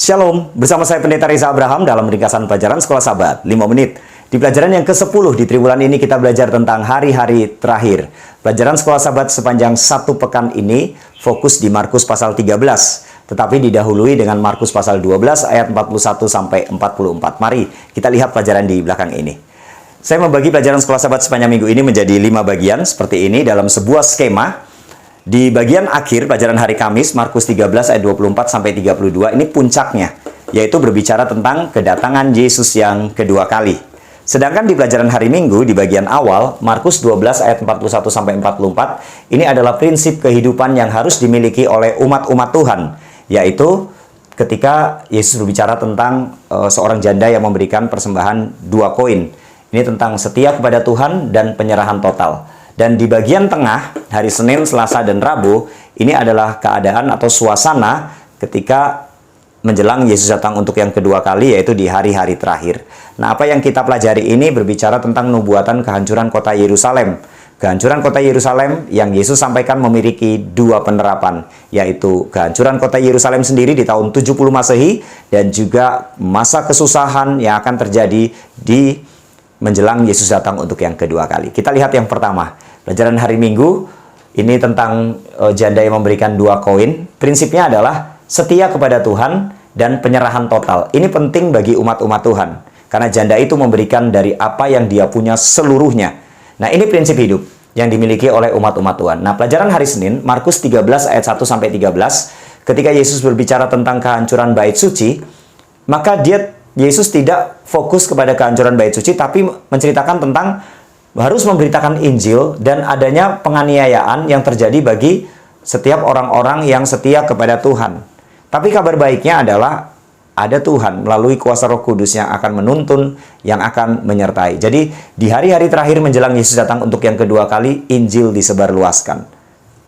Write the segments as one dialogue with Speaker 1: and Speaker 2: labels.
Speaker 1: Shalom, bersama saya Pendeta Reza Abraham dalam ringkasan pelajaran Sekolah Sabat 5 menit. Di pelajaran yang ke-10 di triwulan ini kita belajar tentang hari-hari terakhir. Pelajaran Sekolah Sabat sepanjang satu pekan ini fokus di Markus pasal 13, tetapi didahului dengan Markus pasal 12 ayat 41 sampai 44. Mari kita lihat pelajaran di belakang ini. Saya membagi pelajaran Sekolah Sabat sepanjang minggu ini menjadi 5 bagian seperti ini dalam sebuah skema. Di bagian akhir pelajaran hari Kamis, Markus 13 ayat 24 sampai 32, ini puncaknya, yaitu berbicara tentang kedatangan Yesus yang kedua kali. Sedangkan di pelajaran hari Minggu, di bagian awal, Markus 12 ayat 41 sampai 44, ini adalah prinsip kehidupan yang harus dimiliki oleh umat-umat Tuhan, yaitu ketika Yesus berbicara tentang seorang janda yang memberikan persembahan 2 koin. Ini tentang setia kepada Tuhan dan penyerahan total. Dan di bagian tengah, hari Senin, Selasa, dan Rabu, ini adalah keadaan atau suasana ketika menjelang Yesus datang untuk yang kedua kali, yaitu di hari-hari terakhir. Nah, apa yang kita pelajari ini berbicara tentang nubuatan kehancuran kota Yerusalem. Kehancuran kota Yerusalem yang Yesus sampaikan memiliki 2 penerapan, yaitu kehancuran kota Yerusalem sendiri di tahun 70 Masehi, dan juga masa kesusahan yang akan terjadi di menjelang Yesus datang untuk yang kedua kali. Kita lihat yang pertama. Pelajaran hari Minggu ini tentang janda yang memberikan 2 koin. Prinsipnya adalah setia kepada Tuhan dan penyerahan total. Ini penting bagi umat-umat Tuhan. Karena janda itu memberikan dari apa yang dia punya seluruhnya. Nah, ini prinsip hidup yang dimiliki oleh umat-umat Tuhan. Nah, pelajaran hari Senin, Markus 13 ayat 1 sampai 13, ketika Yesus berbicara tentang kehancuran bait suci, maka Yesus tidak fokus kepada kehancuran bait suci, tapi menceritakan tentang harus memberitakan Injil dan adanya penganiayaan yang terjadi bagi setiap orang-orang yang setia kepada Tuhan. Tapi kabar baiknya adalah ada Tuhan melalui kuasa Roh Kudus yang akan menuntun, yang akan menyertai. Jadi di hari-hari terakhir menjelang Yesus datang untuk yang kedua kali, Injil disebarluaskan.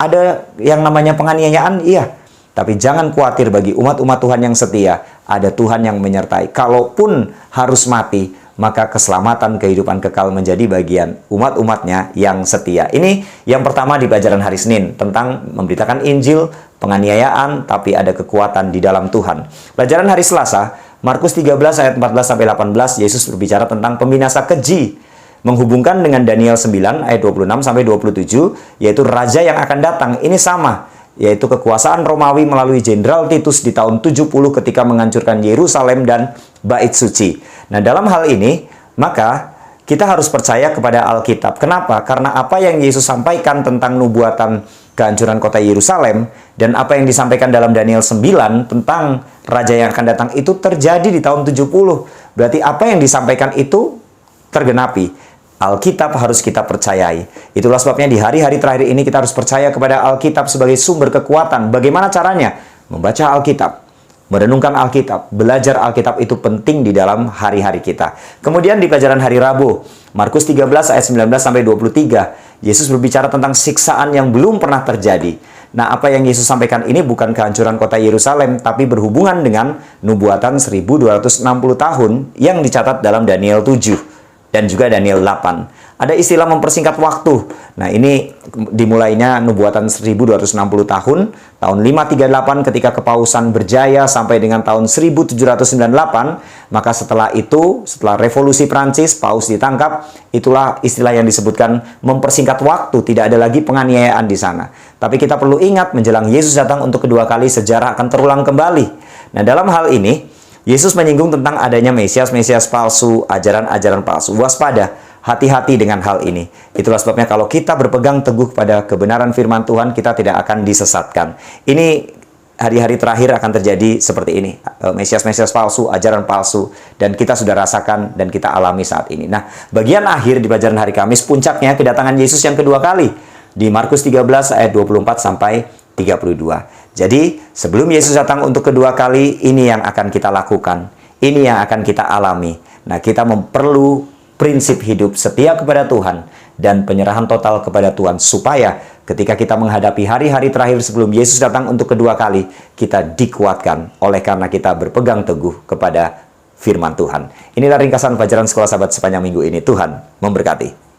Speaker 1: Ada yang namanya penganiayaan, iya. Tapi jangan khawatir bagi umat-umat Tuhan yang setia, ada Tuhan yang menyertai. Kalaupun harus mati, maka keselamatan kehidupan kekal menjadi bagian umat-umatnya yang setia. Ini yang pertama di pelajaran hari Senin, tentang memberitakan Injil, penganiayaan, tapi ada kekuatan di dalam Tuhan. Pelajaran hari Selasa, Markus 13 ayat 14-18, Yesus berbicara tentang pembinasa keji, menghubungkan dengan Daniel 9 ayat 26-27, yaitu raja yang akan datang. Ini sama, yaitu kekuasaan Romawi melalui Jenderal Titus di tahun 70 ketika menghancurkan Yerusalem dan Bait Suci. Nah, dalam hal ini, maka kita harus percaya kepada Alkitab. Kenapa? Karena apa yang Yesus sampaikan tentang nubuatan kehancuran kota Yerusalem dan apa yang disampaikan dalam Daniel 9 tentang raja yang akan datang itu terjadi di tahun 70. Berarti apa yang disampaikan itu tergenapi. Alkitab harus kita percayai. Itulah sebabnya di hari-hari terakhir ini kita harus percaya kepada Alkitab sebagai sumber kekuatan. Bagaimana caranya? Membaca Alkitab, merenungkan Alkitab, belajar Alkitab itu penting di dalam hari-hari kita. Kemudian di pelajaran hari Rabu, Markus 13 ayat 19-23, Yesus berbicara tentang siksaan yang belum pernah terjadi. Nah, apa yang Yesus sampaikan ini bukan kehancuran kota Yerusalem, tapi berhubungan dengan nubuatan 1260 tahun yang dicatat dalam Daniel 7. Dan juga Daniel 8. Ada istilah mempersingkat waktu. Nah, ini dimulainya nubuatan 1260 tahun, tahun 538 ketika kepausan berjaya sampai dengan tahun 1798, maka setelah itu, setelah revolusi Prancis, paus ditangkap, itulah istilah yang disebutkan mempersingkat waktu, tidak ada lagi penganiayaan di sana. Tapi kita perlu ingat, menjelang Yesus datang untuk kedua kali, sejarah akan terulang kembali. Nah, dalam hal ini, Yesus menyinggung tentang adanya Mesias palsu, ajaran-ajaran palsu. Waspada, hati-hati dengan hal ini. Itulah sebabnya kalau kita berpegang teguh pada kebenaran firman Tuhan, kita tidak akan disesatkan. Ini hari-hari terakhir akan terjadi seperti ini. Mesias palsu, ajaran palsu. Dan kita sudah rasakan dan kita alami saat ini. Nah, bagian akhir di pelajaran hari Kamis, puncaknya kedatangan Yesus yang kedua kali. Di Markus 13 ayat 24 sampai 32. Jadi, sebelum Yesus datang untuk kedua kali, ini yang akan kita lakukan. Ini yang akan kita alami. Nah, kita perlu prinsip hidup setia kepada Tuhan dan penyerahan total kepada Tuhan, supaya ketika kita menghadapi hari-hari terakhir sebelum Yesus datang untuk kedua kali, kita dikuatkan oleh karena kita berpegang teguh kepada firman Tuhan. Inilah ringkasan pelajaran Sekolah Sabat sepanjang minggu ini. Tuhan memberkati.